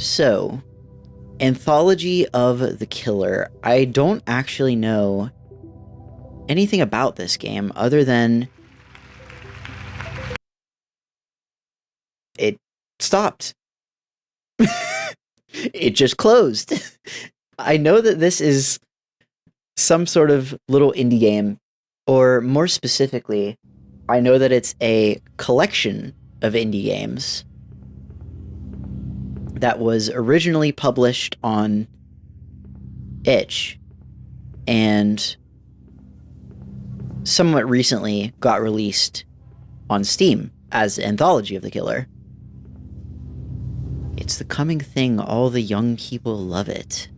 So, Anthology of the Killer. I don't actually know anything about this game other than it stopped. It just closed. I know that this is some sort of little indie game, or more specifically, I know that it's a collection of indie games that was originally published on itch and somewhat recently got released on Steam as Anthology of the Killer. It's the coming thing. All the young people love it.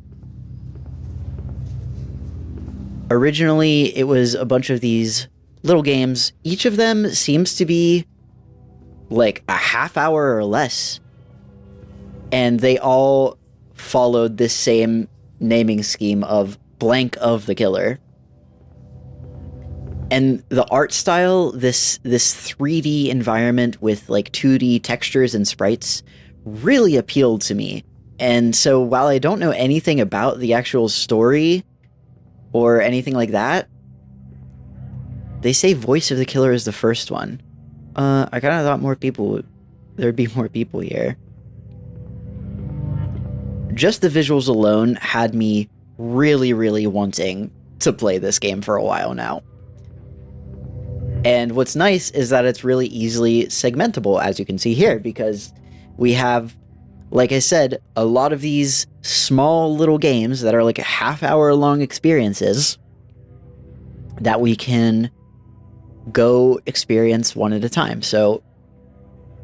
Originally, it was a bunch of these little games. Each of them seems to be like a half hour or less. And they all followed this same naming scheme of blank of the killer. And the art style, this 3D environment with like 2D textures and sprites really appealed to me. And so while I don't know anything about the actual story or anything like that, they say Voice of the Killer is the first one. I kind of thought there'd be more people here. Just the visuals alone had me really, really wanting to play this game for a while now. And what's nice is that it's really easily segmentable, as you can see here, because we have, like I said, a lot of these small little games that are like half-hour long experiences that we can go experience one at a time. So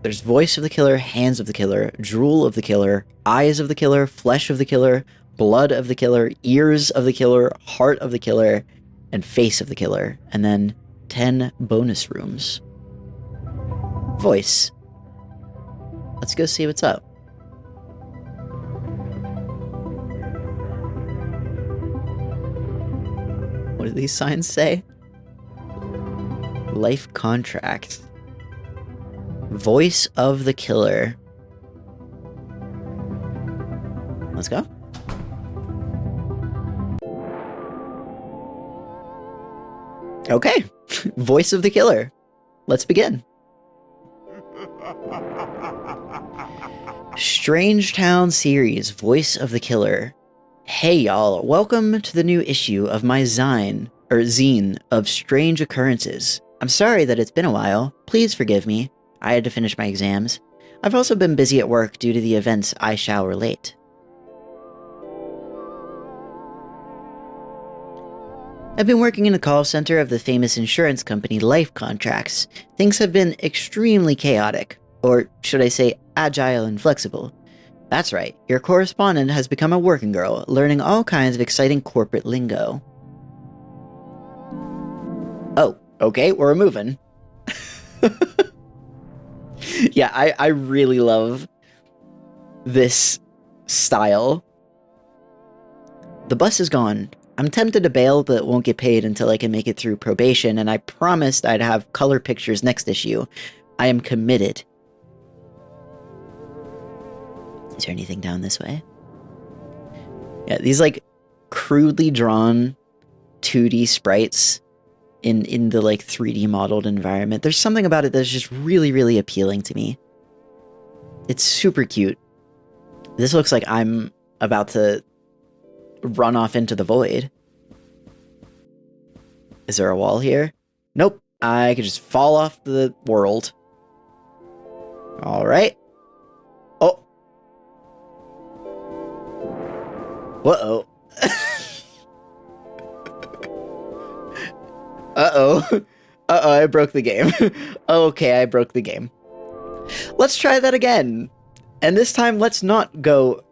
there's Voice of the Killer, Hands of the Killer, Drool of the Killer, Eyes of the Killer, Flesh of the Killer, Blood of the Killer, Ears of the Killer, Heart of the Killer, and Face of the Killer. And then 10 bonus rooms. Voice. Let's go see what's up. What do these signs say? Life contract. Voice of the Killer. Let's go. Okay. Voice of the Killer. Let's begin. Strange Town series, Voice of the Killer. Hey y'all, welcome to the new issue of my zine of strange occurrences. I'm sorry that it's been a while. Please forgive me. I had to finish my exams. I've also been busy at work due to the events I shall relate. I've been working in the call center of the famous insurance company Life Contracts. Things have been extremely chaotic, or should I say agile and flexible. That's right, your correspondent has become a working girl, learning all kinds of exciting corporate lingo. Oh, okay, we're moving. Yeah, I really love this style. The bus is gone. I'm tempted to bail, but won't get paid until I can make it through probation, and I promised I'd have color pictures next issue. I am committed. Is there anything down this way? Yeah, these like crudely drawn 2D sprites in the like 3D modeled environment. There's something about it that's just really, really appealing to me. It's super cute. This looks like I'm about to run off into the void. Is there a wall here? Nope. I could just fall off the world. Alright. Oh. Uh-oh. Uh-oh. Uh-oh, I broke the game. Okay, I broke the game. Let's try that again. And this time, let's not go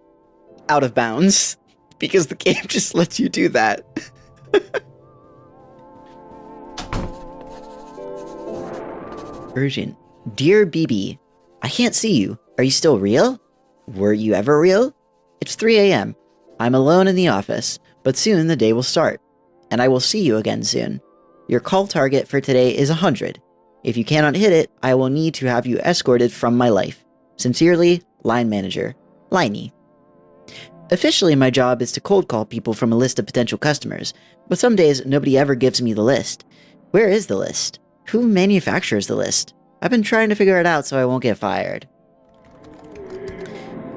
out of bounds, because the game just lets you do that. Urgent. Dear BB, I can't see you. Are you still real? Were you ever real? It's 3 a.m. I'm alone in the office, but soon the day will start, and I will see you again soon. Your call target for today is 100. If you cannot hit it, I will need to have you escorted from my life. Sincerely, Line Manager, Liney. Officially, my job is to cold call people from a list of potential customers, but some days nobody ever gives me the list. Where is the list? Who manufactures the list? I've been trying to figure it out so I won't get fired.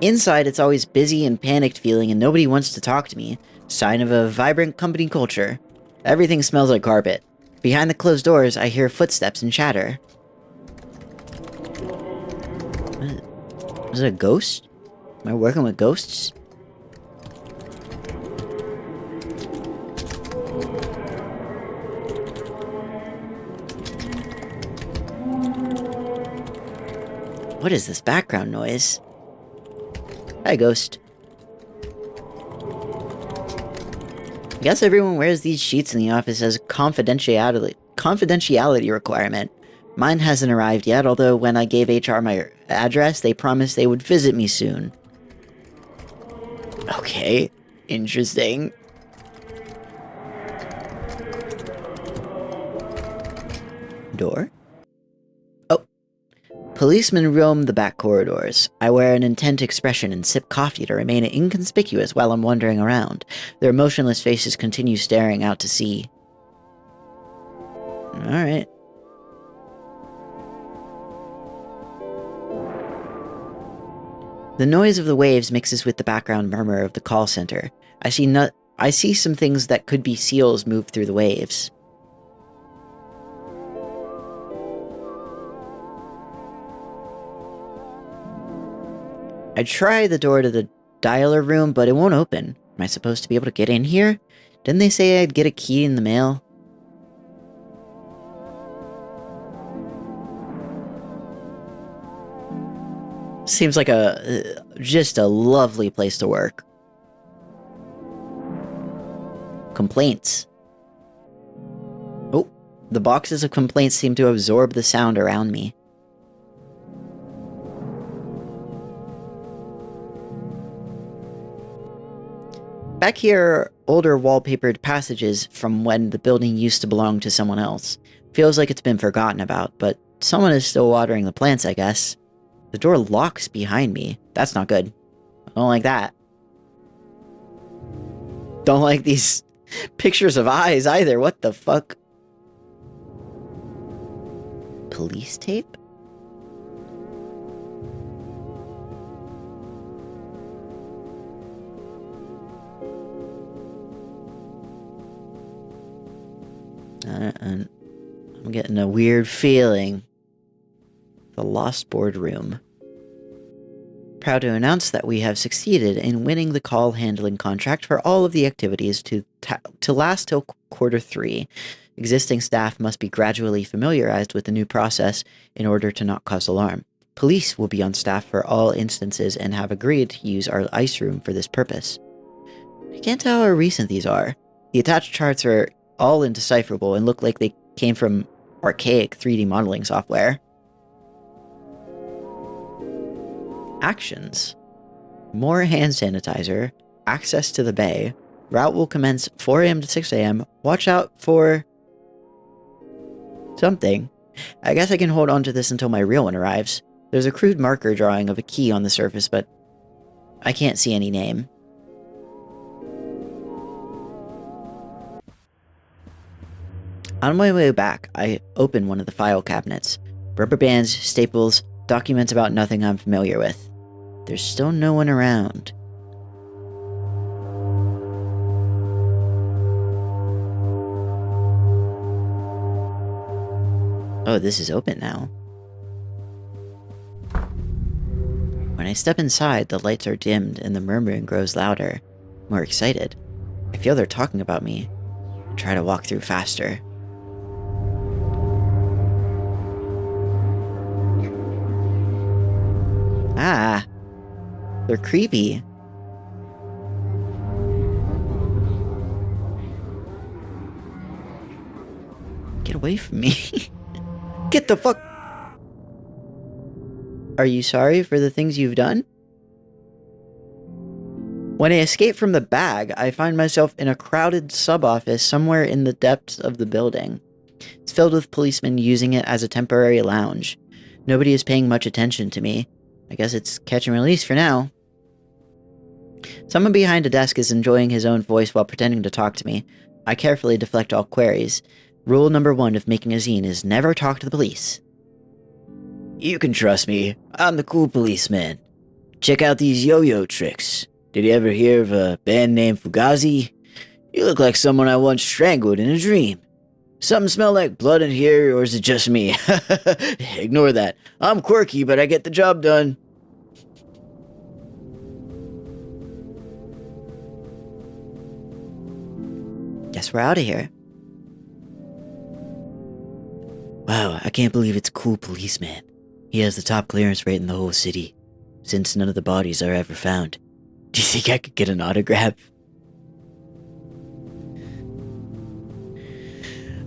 Inside, it's always busy and panicked feeling and nobody wants to talk to me. Sign of a vibrant company culture. Everything smells like carpet. Behind the closed doors, I hear footsteps and chatter. Is it a ghost? Am I working with ghosts? What is this background noise? Hi, ghost. I guess everyone wears these sheets in the office as a confidentiality requirement. Mine hasn't arrived yet, although when I gave HR my address, they promised they would visit me soon. Okay, interesting. Door? Oh. Policemen roam the back corridors. I wear an intent expression and sip coffee to remain inconspicuous while I'm wandering around. Their motionless faces continue staring out to sea. Alright. The noise of the waves mixes with the background murmur of the call center. I see some things that could be seals move through the waves. I try the door to the dialer room, but it won't open. Am I supposed to be able to get in here? Didn't they say I'd get a key in the mail? Seems like just a lovely place to work. Complaints. Oh, the boxes of complaints seem to absorb the sound around me. Back here are older wallpapered passages from when the building used to belong to someone else. Feels like it's been forgotten about, but someone is still watering the plants, I guess. The door locks behind me. That's not good. I don't like that. Don't like these pictures of eyes either. What the fuck? Police tape? I'm getting a weird feeling. The Lost Boardroom. Proud to announce that we have succeeded in winning the call handling contract for all of the activities to last till Q3. Existing staff must be gradually familiarized with the new process in order to not cause alarm. Police will be on staff for all instances and have agreed to use our ice room for this purpose. I can't tell how recent these are. The attached charts are all indecipherable and look like they came from archaic 3D modeling software. Actions. More hand sanitizer. Access to the bay. Route will commence 4 a.m. to 6 a.m. Watch out for... something. I guess I can hold on to this until my real one arrives. There's a crude marker drawing of a key on the surface, but I can't see any name. On my way back, I open one of the file cabinets. Rubber bands, staples, documents about nothing I'm familiar with. There's still no one around. Oh, this is open now. When I step inside, the lights are dimmed and the murmuring grows louder. More excited. I feel they're talking about me. I try to walk through faster. Ah, they're creepy. Get away from me. Get the fuck... Are you sorry for the things you've done? When I escape from the bag, I find myself in a crowded sub-office somewhere in the depths of the building. It's filled with policemen using it as a temporary lounge. Nobody is paying much attention to me. I guess it's catch and release for now. Someone behind a desk is enjoying his own voice while pretending to talk to me. I carefully deflect all queries. Rule number 1 of making a zine is never talk to the police. You can trust me. I'm the cool policeman. Check out these yo-yo tricks. Did you ever hear of a band named Fugazi? You look like someone I once strangled in a dream. Something smell like blood in here, or is it just me? Ignore that. I'm quirky, but I get the job done. Guess we're out of here. Wow, I can't believe it's Cool Policeman. He has the top clearance rate in the whole city, since none of the bodies are ever found. Do you think I could get an autograph?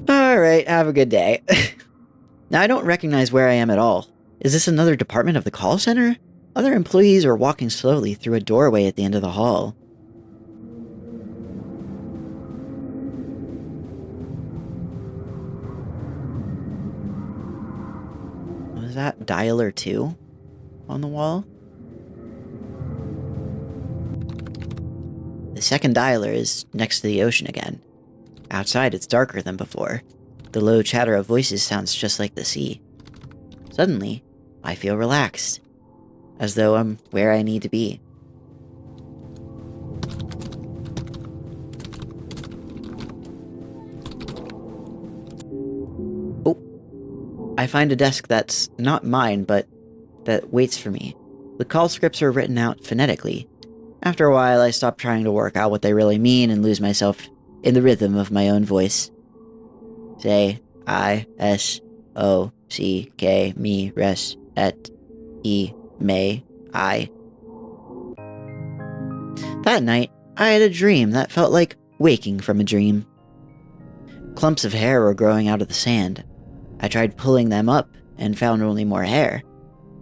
Alright, have a good day. Now, I don't recognize where I am at all. Is this another department of the call center? Other employees are walking slowly through a doorway at the end of the hall. Was that dialer 2 on the wall? The second dialer is next to the ocean again. Outside, it's darker than before. The low chatter of voices sounds just like the sea. Suddenly, I feel relaxed, as though I'm where I need to be. Oh, I find a desk that's not mine, but that waits for me. The call scripts are written out phonetically. After a while, I stop trying to work out what they really mean and lose myself in the rhythm of my own voice. Say, I, S, O, C, K, me, res, et, e, may, I. That night, I had a dream that felt like waking from a dream. Clumps of hair were growing out of the sand. I tried pulling them up and found only more hair.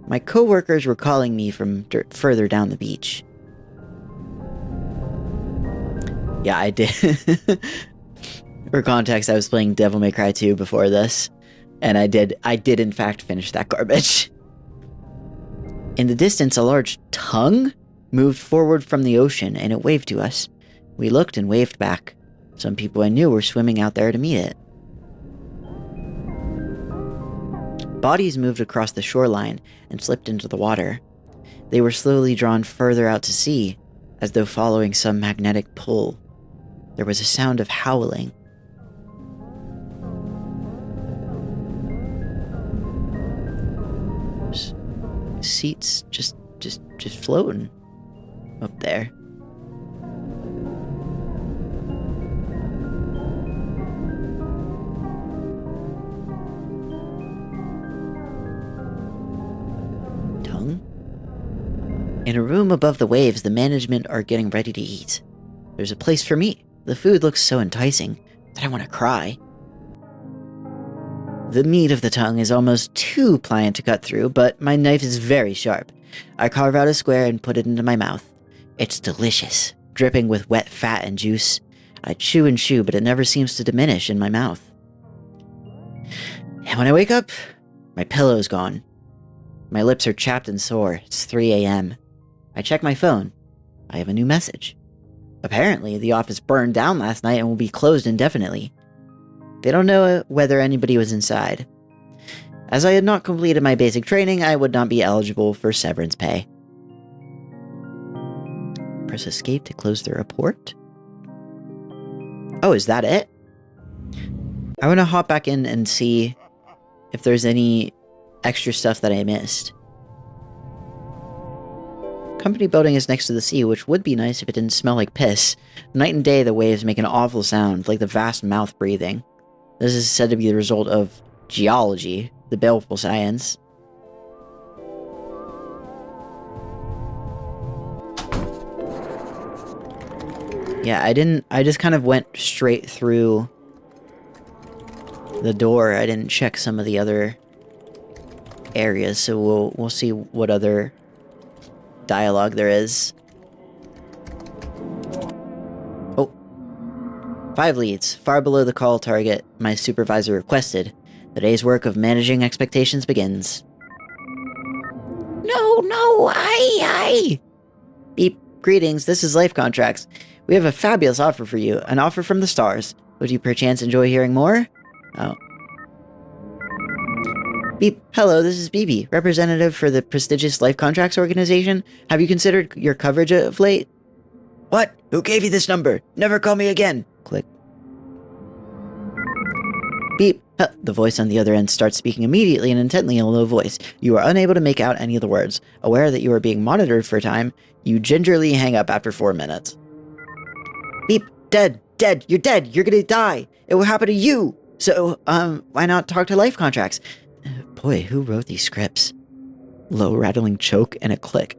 My coworkers were calling me from further down the beach. Yeah, I did. For context, I was playing Devil May Cry 2 before this, and I did in fact finish that garbage. In the distance, a large tongue moved forward from the ocean, and it waved to us. We looked and waved back. Some people I knew were swimming out there to meet it. Bodies moved across the shoreline and slipped into the water. They were slowly drawn further out to sea, as though following some magnetic pull. There was a sound of howling. Seats just floating up there. Tongue? In a room above the waves, the management are getting ready to eat. There's a place for me. The food looks so enticing that I want to cry. The meat of the tongue is almost too pliant to cut through, but my knife is very sharp. I carve out a square and put it into my mouth. It's delicious, dripping with wet fat and juice. I chew and chew, but it never seems to diminish in my mouth. And when I wake up, my pillow's gone. My lips are chapped and sore. It's 3 a.m. I check my phone. I have a new message. Apparently, the office burned down last night and will be closed indefinitely. They don't know whether anybody was inside. As I had not completed my basic training, I would not be eligible for severance pay. Press escape to close the report. Oh, is that it? I want to hop back in and see if there's any extra stuff that I missed. Company building is next to the sea, which would be nice if it didn't smell like piss. Night and day, the waves make an awful sound, like the vast mouth breathing. This is said to be the result of geology, the baleful science. Yeah, I just kind of went straight through the door. I didn't check some of the other areas, so we'll see what other dialogue there is. Oh. 5 leads, far below the call target my supervisor requested. The day's work of managing expectations begins. No, I. Beep, Greetings, this is Life Contracts. We have a fabulous offer for you, an offer from the stars. Would you perchance enjoy hearing more? Oh. Beep. Hello, this is BB, representative for the prestigious Life Contracts organization. Have you considered your coverage of late? What? Who gave you this number? Never call me again. Click. Beep. The voice on the other end starts speaking immediately and intently in a low voice. You are unable to make out any of the words. Aware that you are being monitored for time, you gingerly hang up after 4 minutes. Beep. Dead. Dead. You're dead. You're gonna die. It will happen to you. So, why not talk to Life Contracts? Boy, who wrote these scripts? Low rattling choke and a click.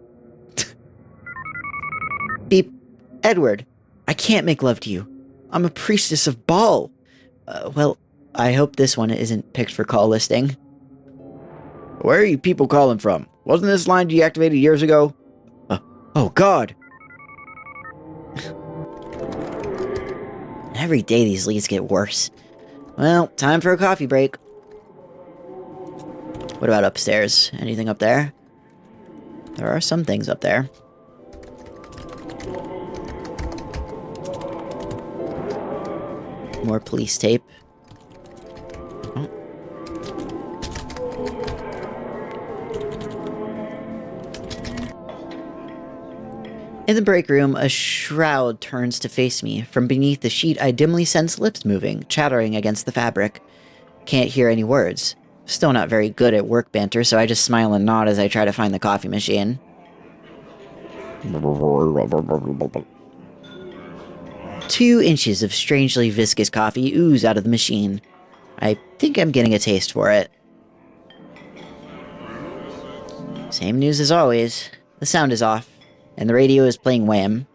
Beep. Edward. I can't make love to you. I'm a priestess of Baal. Well, I hope this one isn't picked for call listing. Where are you people calling from? Wasn't this line deactivated years ago? Oh God. Every day these leads get worse. Well, time for a coffee break. What about upstairs? Anything up there? There are some things up there. More police tape. Oh. In the break room, a shroud turns to face me. From beneath the sheet, I dimly sense lips moving, chattering against the fabric. Can't hear any words. Still not very good at work banter, so I just smile and nod as I try to find the coffee machine. 2 inches of strangely viscous coffee ooze out of the machine. I think I'm getting a taste for it. Same news as always. The sound is off, and the radio is playing Wham.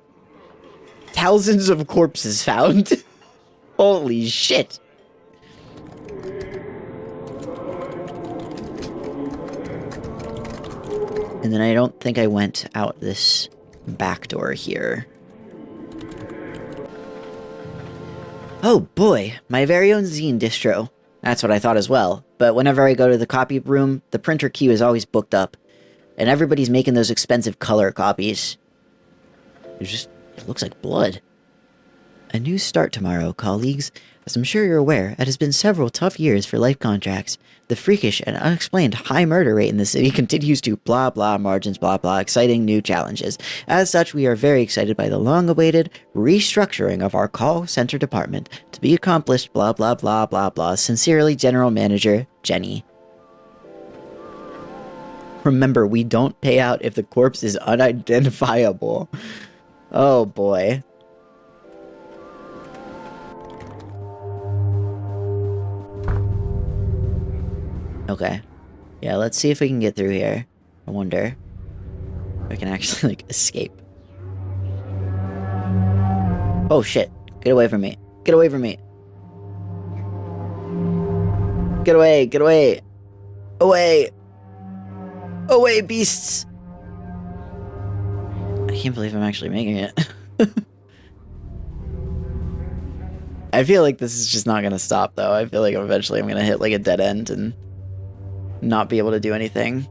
Thousands of corpses found. Holy shit. And then I don't think I went out this back door here. Oh boy, my very own zine distro. That's what I thought as well. But whenever I go to the copy room, the printer queue is always booked up. And everybody's making those expensive color copies. It looks like blood. A new start tomorrow, colleagues. As I'm sure you're aware, it has been several tough years for Life Contracts. The freakish and unexplained high murder rate in the city continues to blah blah margins blah blah exciting new challenges. As such, we are very excited by the long-awaited restructuring of our call center department. To be accomplished blah blah blah blah blah. Sincerely, General Manager, Jenny. Remember, we don't pay out if the corpse is unidentifiable. Oh boy. Okay. Yeah, let's see if we can get through here. I wonder if I can actually, like, escape. Oh, shit. Get away from me. Get away from me. Get away. Get away. Away. Away, beasts. I can't believe I'm actually making it. I feel like this is just not going to stop, though. I feel like eventually I'm going to hit, like, a dead end and not be able to do anything.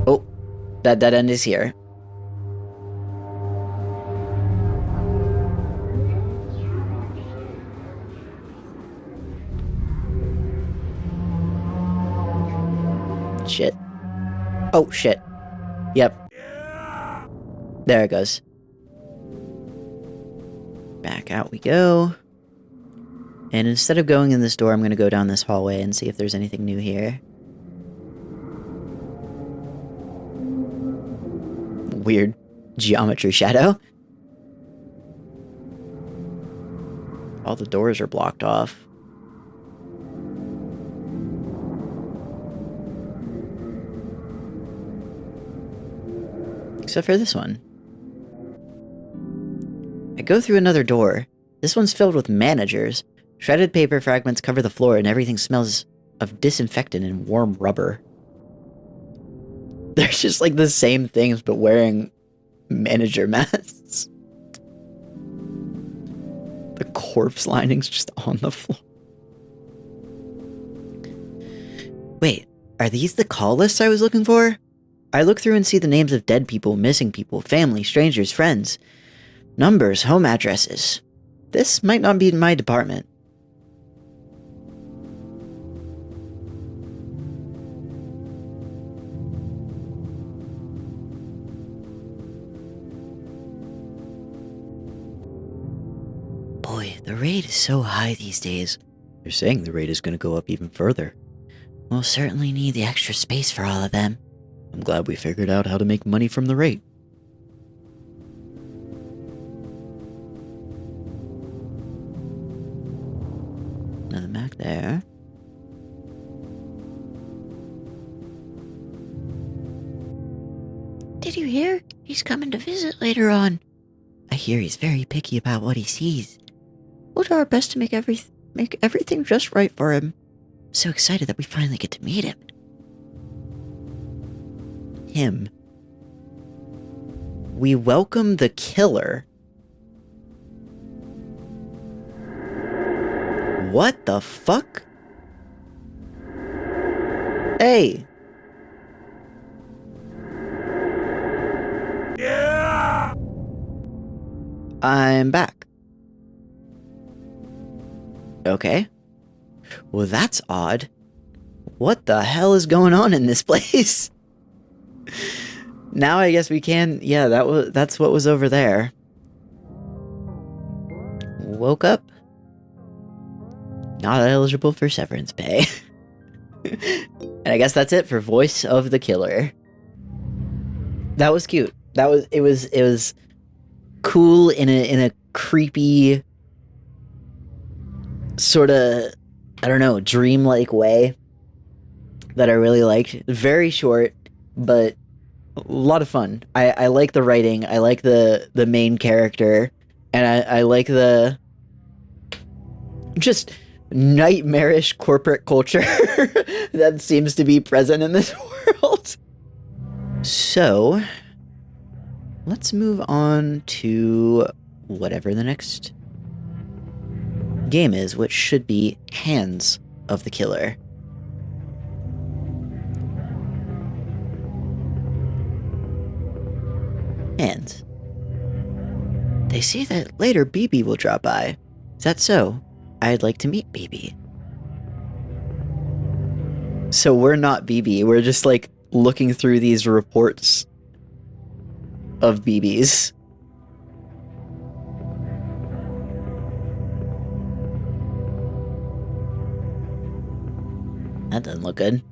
Oh, that dead end is here. Shit. Oh, shit. Yep. There it goes. Back out we go. And instead of going in this door, I'm going to go down this hallway and see if there's anything new here. Weird geometry shadow. All the doors are blocked off. Except for this one. I go through another door. This one's filled with managers. Shredded paper fragments cover the floor and everything smells of disinfectant and warm rubber. They're just like the same things but wearing manager masks. The corpse lining's just on the floor. Wait, Are these the call lists I was looking for? I look through and see the names of dead people, missing people, family, strangers, friends, numbers, home addresses. This might not be in my department. Boy, the rate is so high these days. They're saying the rate is going to go up even further. We'll certainly need the extra space for all of them. I'm glad we figured out how to make money from the rate. Another Mac there. Did you hear? He's coming to visit later on. I hear he's very picky about what he sees. We'll do our best to make everything just right for him. I'm so excited that we finally get to meet him. We welcome the killer. What the fuck? Hey. Yeah. I'm back. Okay. Well, that's odd. What the hell is going on in this place? Now I guess we can... Yeah, that's what was over there. Woke up. Not eligible for severance pay. And I guess that's it for Voice of the Killer. That was cute. It was cool in a creepy sort of, I don't know, dreamlike way that I really liked. Very short, but a lot of fun. I like the writing. I like the main character, and I like the just nightmarish corporate culture that seems to be present in this world. So, let's move on to whatever the next game is, which should be Hands of the Killer. Hands. They say that later BB will drop by. Is that so? I'd like to meet BB. So we're not BB, we're just like looking through these reports of BBs. That doesn't look good.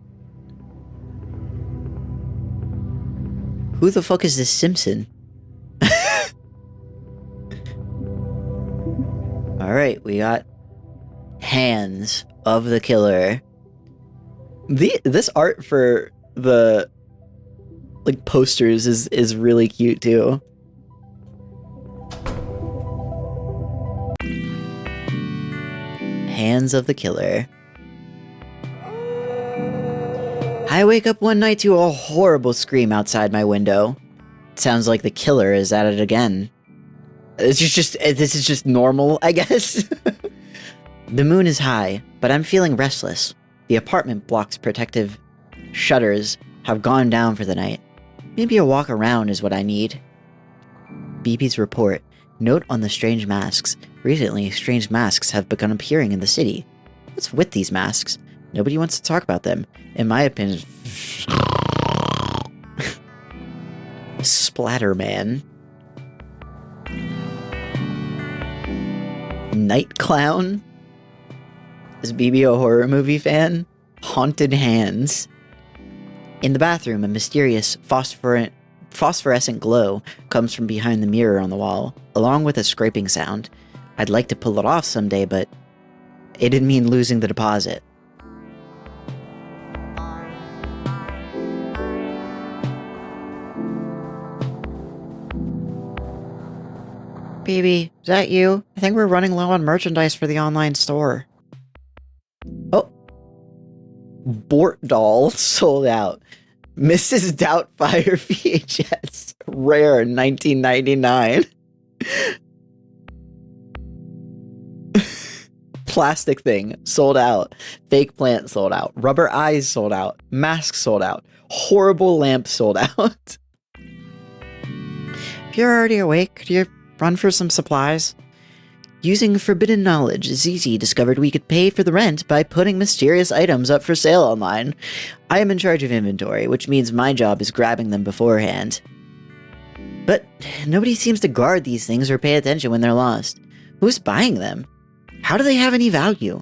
Who the fuck is this Simpson? Alright, we got Hands of the Killer. This art for the like posters is really cute too. Hands of the Killer. I wake up one night to a horrible scream outside my window. It sounds like the killer is at it again. This is just normal, I guess. The moon is high, but I'm feeling restless. The apartment block's protective shutters have gone down for the night. Maybe a walk around is what I need. BB's report. Note on the strange masks. Recently, strange masks have begun appearing in the city. What's with these masks? Nobody wants to talk about them. In my opinion... Splatterman. Night Clown? Is BB a horror movie fan? Haunted Hands. In the bathroom, a mysterious phosphorescent glow comes from behind the mirror on the wall, along with a scraping sound. I'd like to pull it off someday, but it didn't mean losing the deposit. BB, is that you? I think we're running low on merchandise for the online store. Oh. Bort doll sold out. Mrs. Doubtfire VHS. Rare 1999. plastic thing sold out. Fake plant sold out. Rubber eyes sold out. Masks sold out. Horrible lamp sold out. If you're already awake, could you run for some supplies? Using forbidden knowledge, ZZ discovered we could pay for the rent by putting mysterious items up for sale online. I am in charge of inventory, which means my job is grabbing them beforehand. But nobody seems to guard these things or pay attention when they're lost. Who's buying them? How do they have any value?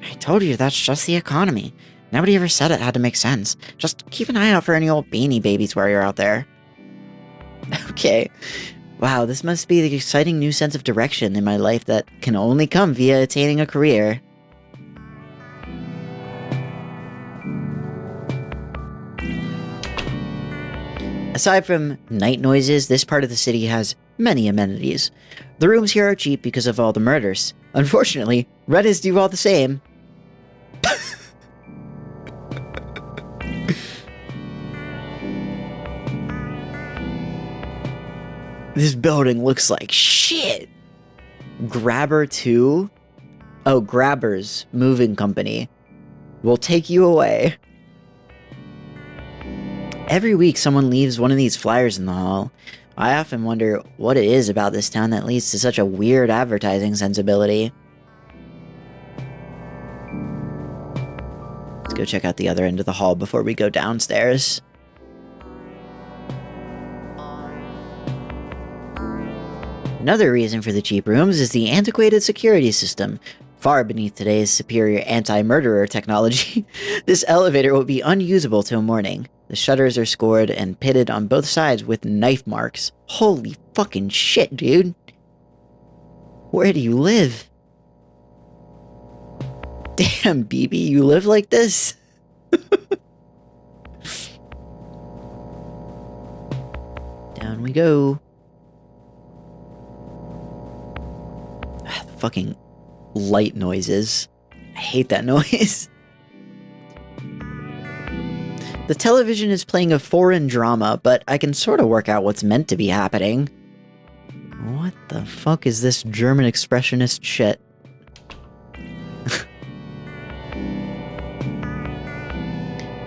I told you, that's just the economy. Nobody ever said it had to make sense. Just keep an eye out for any old beanie babies while you're out there. Okay. Wow, this must be the exciting new sense of direction in my life that can only come via attaining a career. Aside from night noises, this part of the city has many amenities. The rooms here are cheap because of all the murders. Unfortunately, renters do all the same. This building looks like shit. Grabber 2? Oh, Grabber's Moving Company will take you away. Every week someone leaves one of these flyers in the hall. I often wonder what it is about this town that leads to such a weird advertising sensibility. Let's go check out the other end of the hall before we go downstairs. Another reason for the cheap rooms is the antiquated security system, far beneath today's superior anti-murderer technology. This elevator will be unusable till morning. The shutters are scored and pitted on both sides with knife marks. Holy fucking shit, dude. Where do you live? Damn, BB, you live like this? Down we go. The fucking light noises. I hate that noise. The television is playing a foreign drama, but I can sort of work out what's meant to be happening. What the fuck is this German expressionist shit?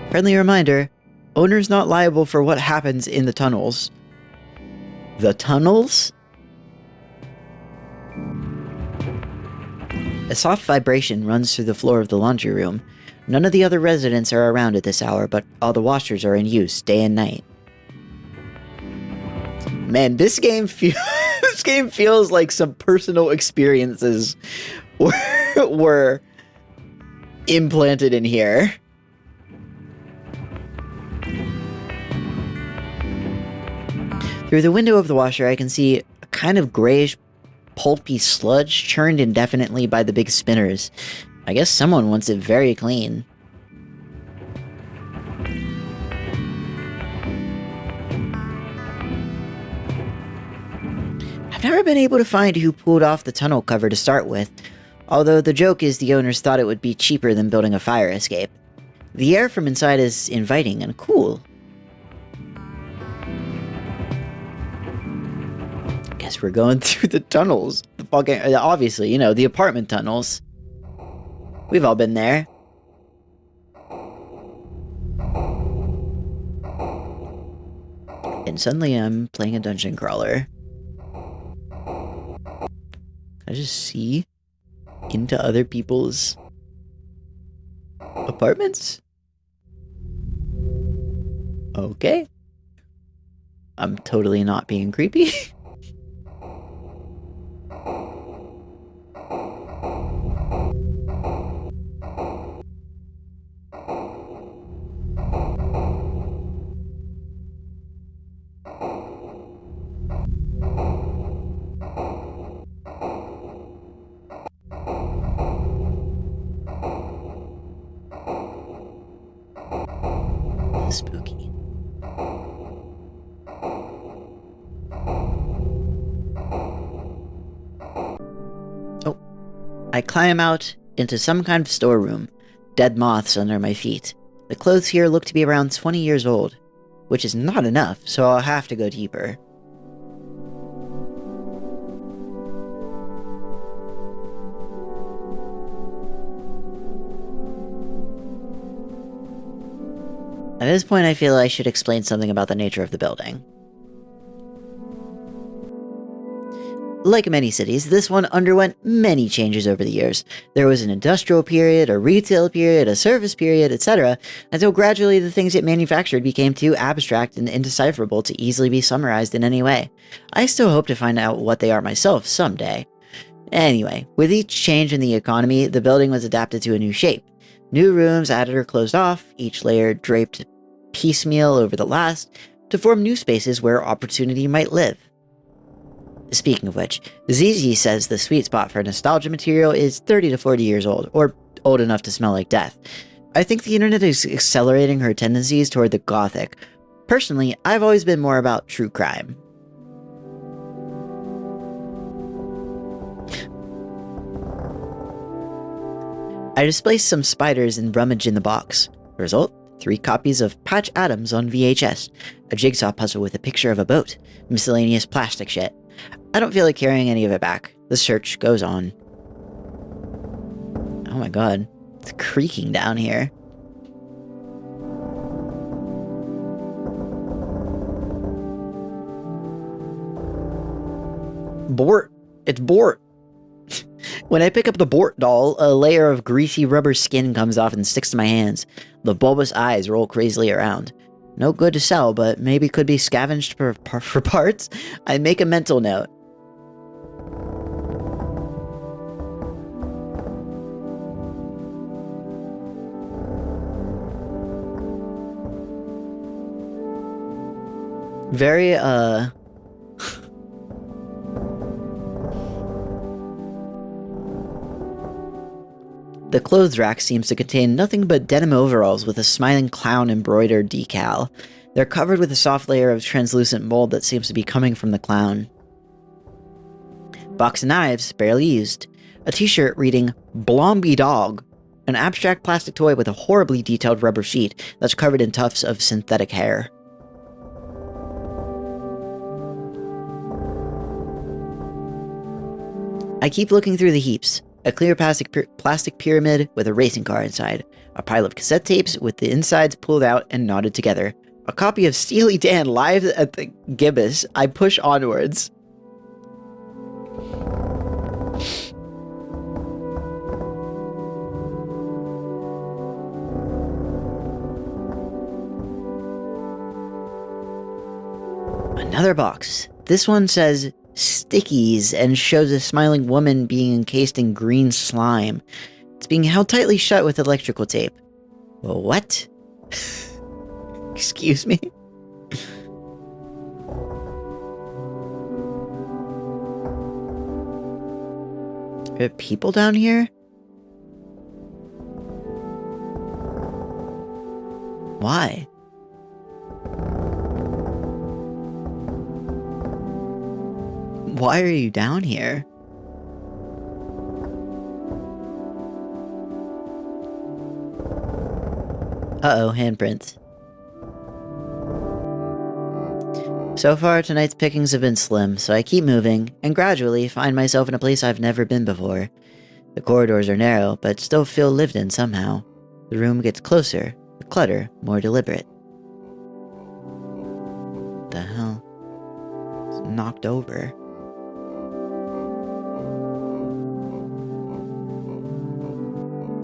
Friendly reminder, owner's not liable for what happens in the tunnels. The tunnels? A soft vibration runs through the floor of the laundry room. None of the other residents are around at this hour, but all the washers are in use day and night. Man, this game feels like some personal experiences were implanted in here. Through the window of the washer, I can see a kind of grayish, pulpy sludge churned indefinitely by the big spinners. I guess someone wants it very clean. I've never been able to find who pulled off the tunnel cover to start with, although the joke is the owners thought it would be cheaper than building a fire escape. The air from inside is inviting and cool. Guess we're going through the tunnels. The fucking, obviously, you know, the apartment tunnels. We've all been there. And suddenly I'm playing a dungeon crawler. Can I just see into other people's apartments? Okay. I'm totally not being creepy. Spooky. Oh. I climb out into some kind of storeroom. Dead moths under my feet. The clothes here look to be around 20 years old, which is not enough, so I'll have to go deeper. At this point, I feel I should explain something about the nature of the building. Like many cities, this one underwent many changes over the years. There was an industrial period, a retail period, a service period, etc., until gradually the things it manufactured became too abstract and indecipherable to easily be summarized in any way. I still hope to find out what they are myself someday. Anyway, with each change in the economy, the building was adapted to a new shape. New rooms added or closed off, each layer draped piecemeal over the last, to form new spaces where opportunity might live. Speaking of which, ZZ says the sweet spot for nostalgia material is 30 to 40 years old, or old enough to smell like death. I think the internet is accelerating her tendencies toward the gothic. Personally, I've always been more about true crime. I displaced some spiders and rummaged in the box. Result? 3 copies of Patch Adams on VHS, a jigsaw puzzle with a picture of a boat, miscellaneous plastic shit. I don't feel like carrying any of it back. The search goes on. Oh my god, it's creaking down here. Bort. It's Bort. When I pick up the Bort doll, a layer of greasy rubber skin comes off and sticks to my hands. The bulbous eyes roll crazily around. No good to sell, but maybe could be scavenged for parts. I make a mental note. Very, The clothes rack seems to contain nothing but denim overalls with a smiling clown embroidered decal. They're covered with a soft layer of translucent mold that seems to be coming from the clown. Box of knives, barely used. A t-shirt reading, Blomby Dog. An abstract plastic toy with a horribly detailed rubber sheet that's covered in tufts of synthetic hair. I keep looking through the heaps. A clear plastic pyramid with a racing car inside. A pile of cassette tapes with the insides pulled out and knotted together. A copy of Steely Dan live at the Gibbous. I push onwards. Another box. This one says Stickies and shows a smiling woman being encased in green slime. It's being held tightly shut with electrical tape. Well, what? Excuse me? Are there people down here? Why? Why are you down here? Uh-oh, handprints. So far, tonight's pickings have been slim, so I keep moving, and gradually find myself in a place I've never been before. The corridors are narrow, but still feel lived in somehow. The room gets closer, the clutter more deliberate. What the hell? It's knocked over.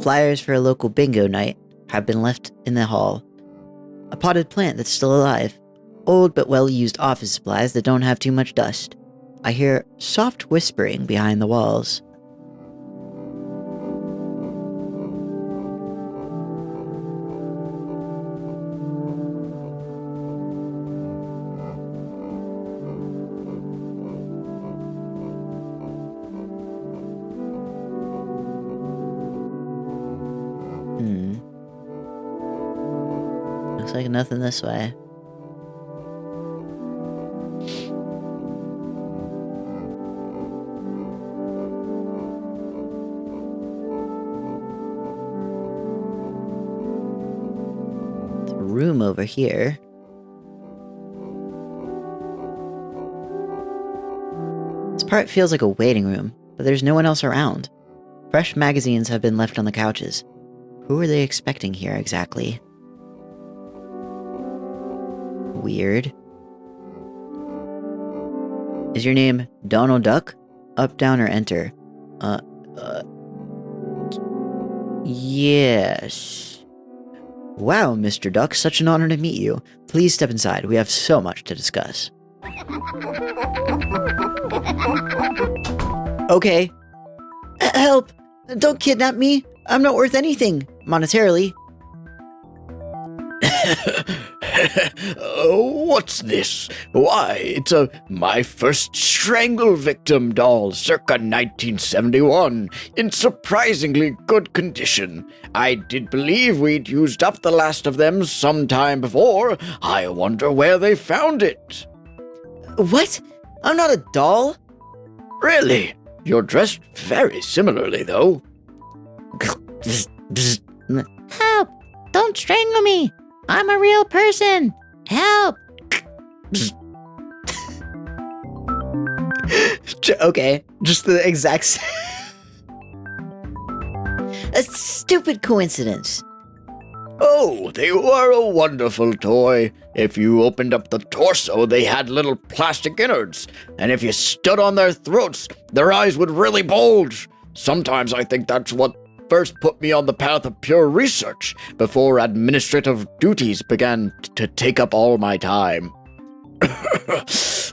Flyers for a local bingo night have been left in the hall. A potted plant that's still alive. Old but well-used office supplies that don't have too much dust. I hear soft whispering behind the walls. Looks like nothing this way. There's a room over here. This part feels like a waiting room, but there's no one else around. Fresh magazines have been left on the couches. Who are they expecting here exactly? weird. Is your name Donald Duck? Up, down, or enter? Yes. Wow, Mr. Duck, such an honor to meet you. Please step inside. We have so much to discuss. Okay. Help! Don't kidnap me! I'm not worth anything, monetarily. What's this? Why, it's a My First Strangle Victim doll, circa 1971, in surprisingly good condition. I did believe we'd used up the last of them some time before. I wonder where they found it. What? I'm not a doll? Really? You're dressed very similarly, though. Help! Don't strangle me! I'm a real person! Help! Okay, just the exact A stupid coincidence. Oh, they were a wonderful toy. If you opened up the torso, they had little plastic innards. And if you stood on their throats, their eyes would really bulge. Sometimes I think that's what first put me on the path of pure research, before administrative duties began to take up all my time.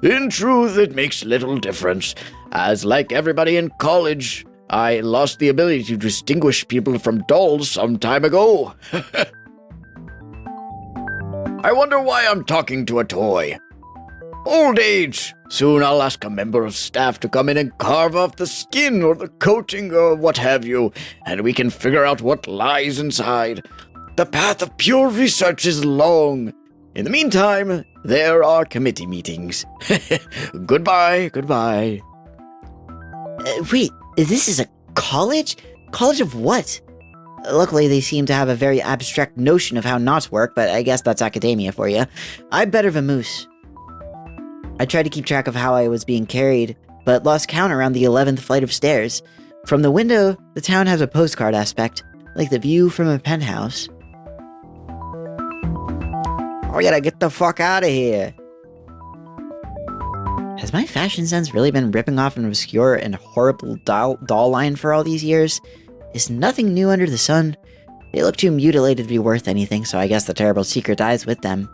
In truth, it makes little difference, as like everybody in college, I lost the ability to distinguish people from dolls some time ago. I wonder why I'm talking to a toy. Old age. Soon I'll ask a member of staff to come in and carve off the skin or the coating or what have you, and we can figure out what lies inside. The path of pure research is long. In the meantime, there are committee meetings. Goodbye. Wait, this is a college? College of what? Luckily, they seem to have a very abstract notion of how knots work, but I guess that's academia for you. I'm better vamoose. I tried to keep track of how I was being carried, but lost count around the 11th flight of stairs. From the window, the town has a postcard aspect, like the view from a penthouse. I gotta get the fuck out of here. Has my fashion sense really been ripping off an obscure and horrible doll line for all these years? Is nothing new under the sun? They look too mutilated to be worth anything, so I guess the terrible secret dies with them.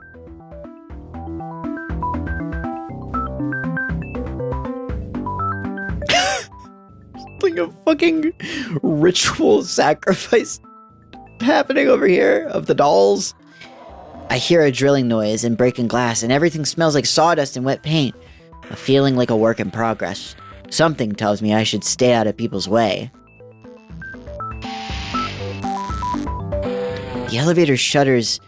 Like a fucking ritual sacrifice happening over here of the dolls. I hear a drilling noise and breaking glass, and everything smells like sawdust and wet paint. A feeling like a work in progress. Something tells me I should stay out of people's way. The elevator shutters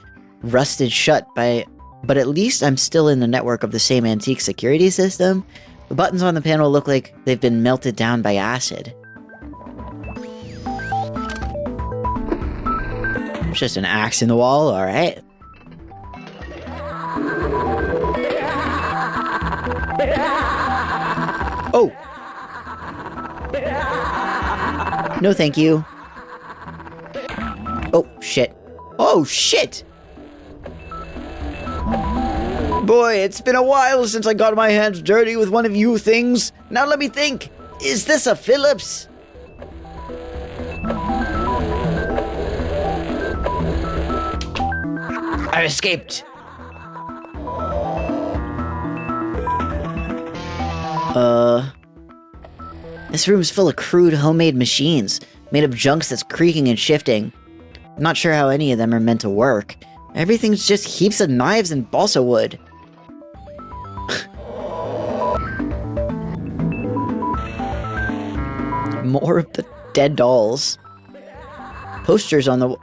rusted shut but at least I'm still in the network of the same antique security system. The buttons on the panel look like they've been melted down by acid. It's just an axe in the wall, alright. Oh! No thank you. Oh, shit. Oh, shit! Boy, it's been a while since I got my hands dirty with one of you things. Now let me think. Is this a Phillips? I escaped. This room's full of crude homemade machines, made of junks that's creaking and shifting. I'm not sure how any of them are meant to work. Everything's just heaps of knives and balsa wood. More of the dead dolls. Posters on the...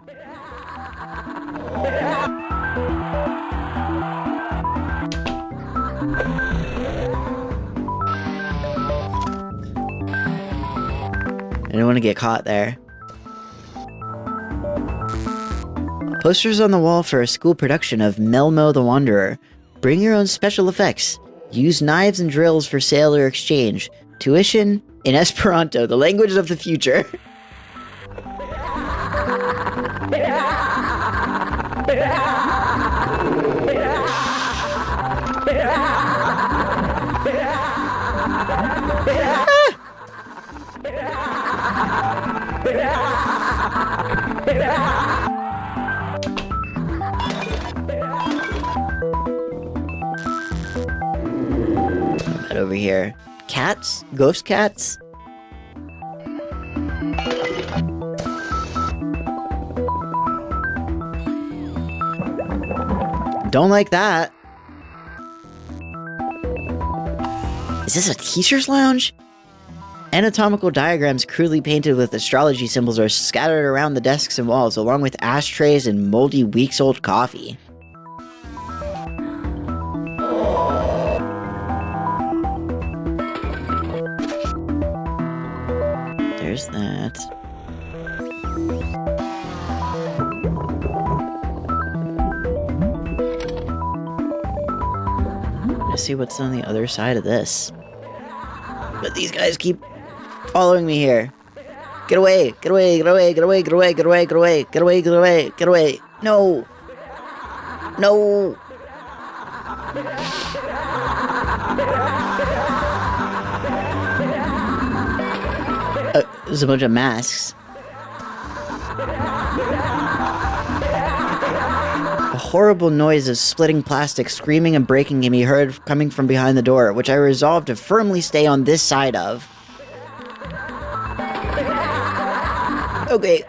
I don't want to get caught there. Posters on the wall for a school production of Melmo the Wanderer. Bring your own special effects. Use knives and drills for sale or exchange. Tuition in Esperanto, the language of the future. here? Cats? Ghost cats? Don't like that. Is this a teacher's lounge? Anatomical diagrams crudely painted with astrology symbols are scattered around the desks and walls, along with ashtrays and moldy, weeks-old coffee. There's that. Let's see what's on the other side of this. But these guys keep following me here. Get away, get away, get away, get away, get away, get away, get away, get away, get away, get away. No. No. There's a bunch of masks. A horrible noise of splitting plastic, screaming and breaking can be heard coming from behind the door, which I resolved to firmly stay on this side of. Okay.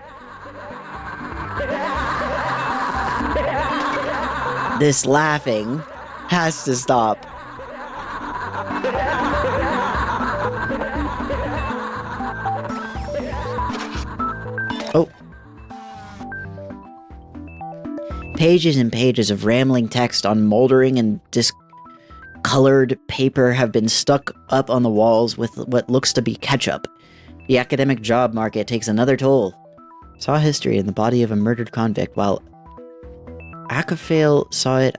This laughing has to stop. Oh. Pages and pages of rambling text on moldering and discolored paper have been stuck up on the walls with what looks to be ketchup. The academic job market takes another toll. Saw history in the body of a murdered convict, while Acaphael saw it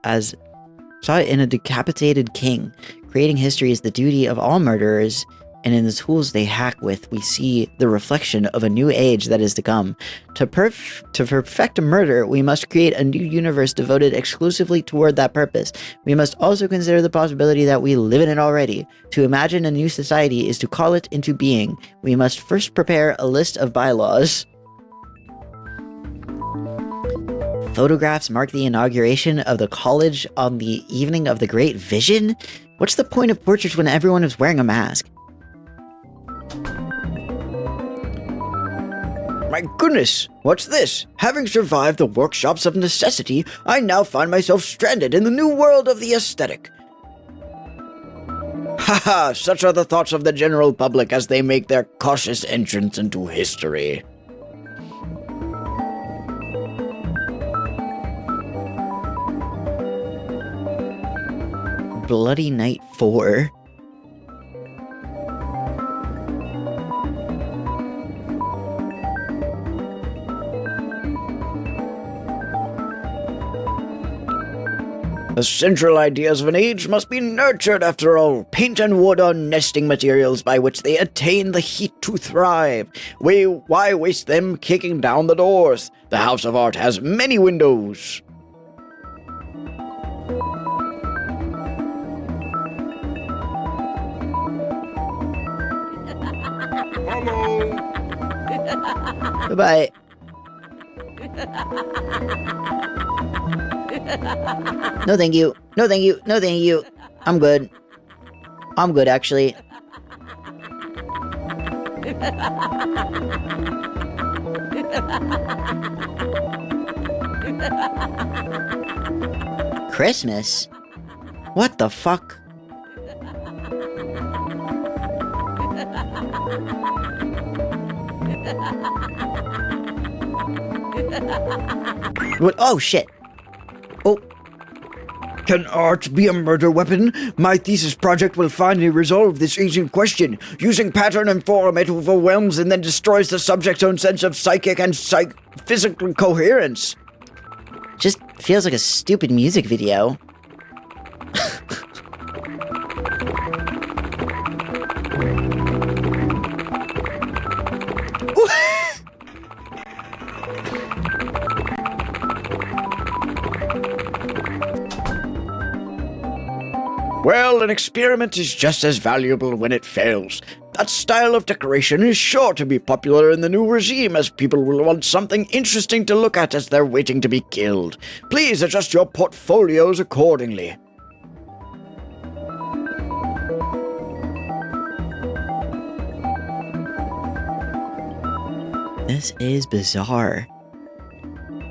in a decapitated king. Creating history is the duty of all murderers, and in the tools they hack with, we see the reflection of a new age that is to come. To perfect a murder, we must create a new universe devoted exclusively toward that purpose. We must also consider the possibility that we live in it already. To imagine a new society is to call it into being. We must first prepare a list of bylaws. Photographs mark the inauguration of the college on the evening of the Great Vision? What's the point of portraits when everyone is wearing a mask? My goodness, what's this? Having survived the workshops of necessity, I now find myself stranded in the new world of the aesthetic. Haha, such are the thoughts of the general public as they make their cautious entrance into history. Bloody Night 4. The central ideas of an age must be nurtured, after all. Paint and wood are nesting materials by which they attain the heat to thrive. Why waste them kicking down the doors? The House of Art has many windows. Hello. Goodbye. No thank you. No thank you. No thank you. I'm good. I'm good, actually. Christmas? What the fuck? What? Oh, shit. Oh. Can art be a murder weapon? My thesis project will finally resolve this ancient question. Using pattern and form, it overwhelms and then destroys the subject's own sense of psychic and physical coherence. Just feels like a stupid music video. Well, an experiment is just as valuable when it fails. That style of decoration is sure to be popular in the new regime, as people will want something interesting to look at as they're waiting to be killed. Please adjust your portfolios accordingly. This is bizarre.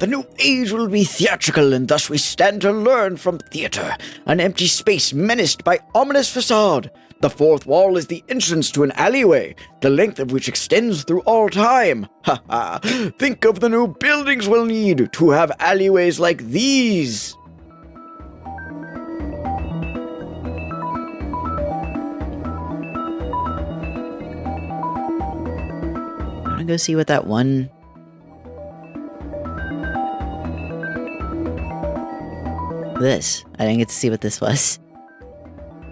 The new age will be theatrical, and thus we stand to learn from theater. An empty space menaced by ominous facade. The fourth wall is the entrance to an alleyway, the length of which extends through all time. Ha ha! Think of the new buildings we'll need to have alleyways like these. I'm gonna go see what that one... This. I didn't get to see what this was.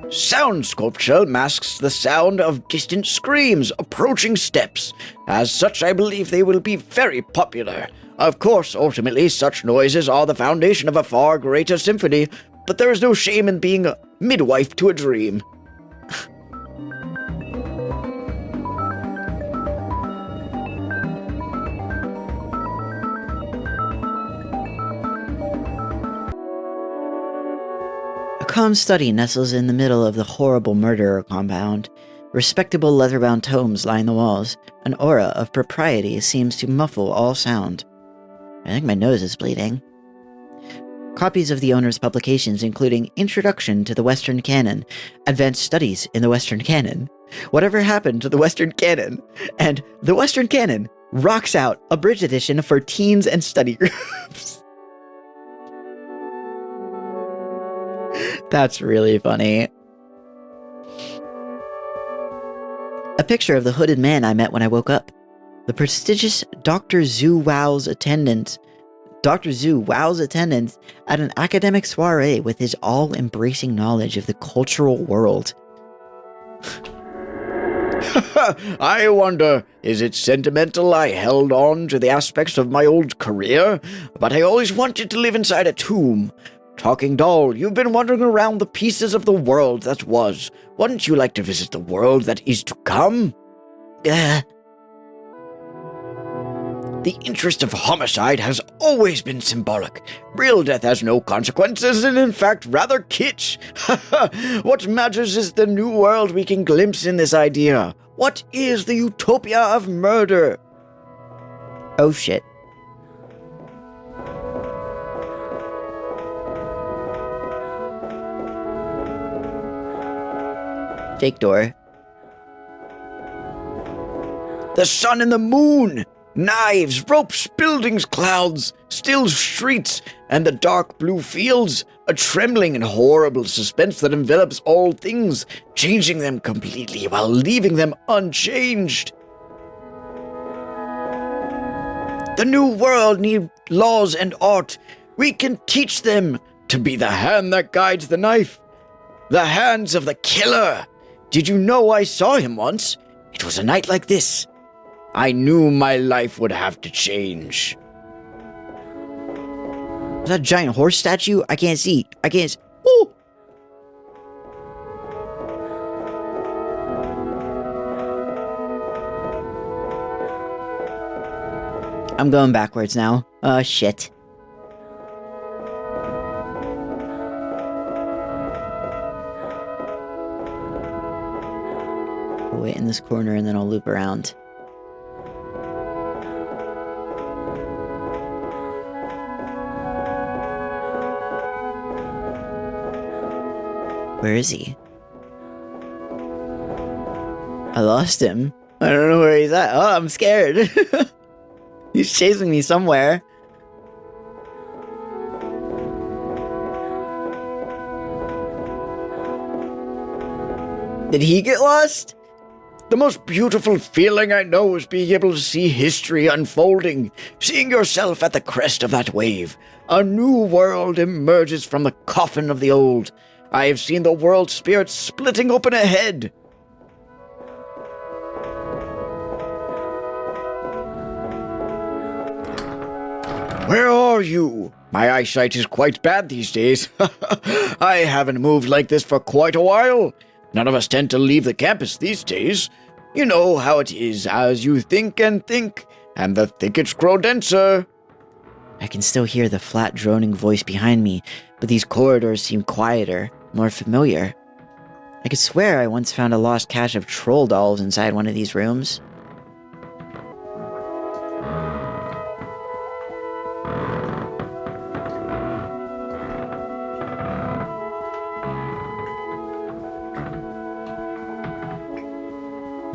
Sound sculpture masks the sound of distant screams, approaching steps. As such, I believe they will be very popular. Of course, ultimately, such noises are the foundation of a far greater symphony, but there is no shame in being a midwife to a dream. A calm study nestles in the middle of the horrible murderer compound. Respectable leather-bound tomes line the walls. An aura of propriety seems to muffle all sound. I think my nose is bleeding. Copies of the owner's publications, including Introduction to the Western Canon, Advanced Studies in the Western Canon, Whatever Happened to the Western Canon, and The Western Canon Rocks Out, Abridged Edition for Teens and Study Groups. That's really funny. A picture of the hooded man I met when I woke up. The prestigious Dr. Zhu Wows attendant at an academic soiree with his all-embracing knowledge of the cultural world. I wonder, is it sentimental I held on to the aspects of my old career? But I always wanted to live inside a tomb. Talking doll, you've been wandering around the pieces of the world that was. Wouldn't you like to visit the world that is to come? The interest of homicide has always been symbolic. Real death has no consequences and in fact rather kitsch. What matters is the new world we can glimpse in this idea. What is the utopia of murder? Oh shit. Fake door. The sun and the moon! Knives, ropes, buildings, clouds, still streets, and the dark blue fields, a trembling and horrible suspense that envelops all things, changing them completely while leaving them unchanged. The new world needs laws and art. We can teach them to be the hand that guides the knife. The hands of the killer. Did you know I saw him once? It was a night like this. I knew my life would have to change. Is that a giant horse statue? I can't see. Ooh! I'm going backwards now. Oh, shit. I'll wait in this corner and then I'll loop around. Where is he? I lost him. I don't know where he's at. Oh, I'm scared. He's chasing me somewhere. Did he get lost? The most beautiful feeling I know is being able to see history unfolding, seeing yourself at the crest of that wave. A new world emerges from the coffin of the old. I have seen the world spirit splitting open ahead. Where are you? My eyesight is quite bad these days. I haven't moved like this for quite a while. None of us tend to leave the campus these days. You know how it is, as you think, and the thickets grow denser. I can still hear the flat droning voice behind me, but these corridors seem quieter, more familiar. I could swear I once found a lost cache of troll dolls inside one of these rooms.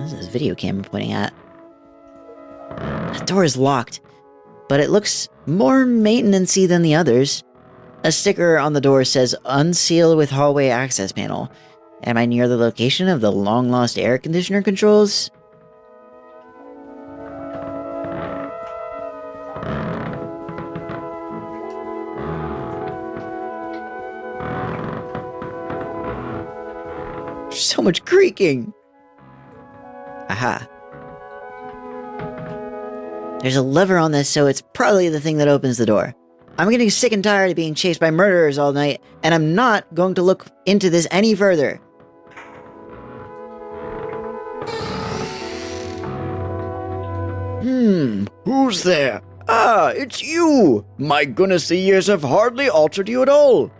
What's this video camera pointing at? The door is locked, but it looks more maintenance-y than the others. A sticker on the door says, "Unseal with hallway access panel." Am I near the location of the long-lost air conditioner controls? There's so much creaking! Aha. There's a lever on this, so it's probably the thing that opens the door. I'm getting sick and tired of being chased by murderers all night, and I'm not going to look into this any further. Who's there? Ah, it's you! My goodness, the years have hardly altered you at all.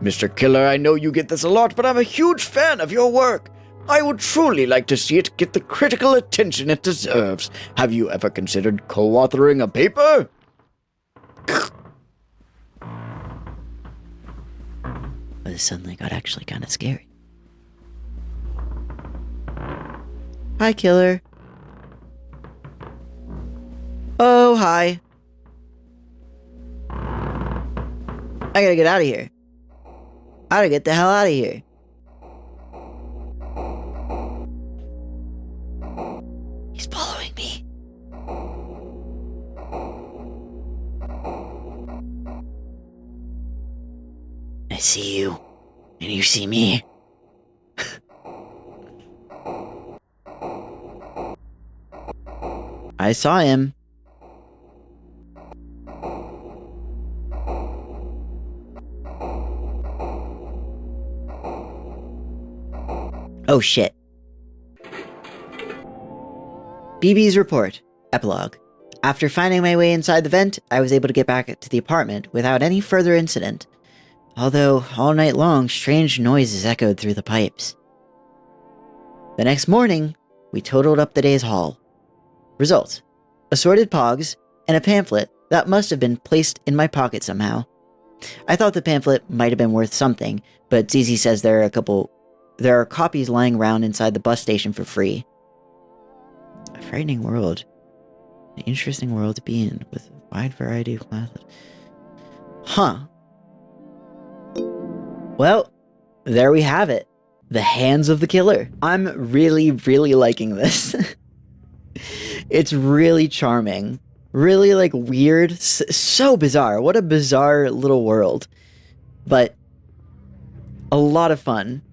Mr. Killer, I know you get this a lot, but I'm a huge fan of your work. I would truly like to see it get the critical attention it deserves. Have you ever considered co-authoring a paper? But it suddenly got actually kind of scary. Hi, Killer. Oh, hi. I gotta get out of here. I gotta get the hell out of here. He's following me. I see you, and you see me. I saw him. Oh shit. BB's report. Epilogue. After finding my way inside the vent, I was able to get back to the apartment without any further incident. Although, all night long, strange noises echoed through the pipes. The next morning, we totaled up the day's haul. Results: assorted pogs, and a pamphlet that must have been placed in my pocket somehow. I thought the pamphlet might have been worth something, but Zizi says there are copies lying around inside the bus station for free. A frightening world. An interesting world to be in, with a wide variety of classes. Huh. Well, there we have it. The Hands of the Killer. I'm really, really liking this. It's really charming. Really, like, weird. So bizarre. What a bizarre little world. But a lot of fun.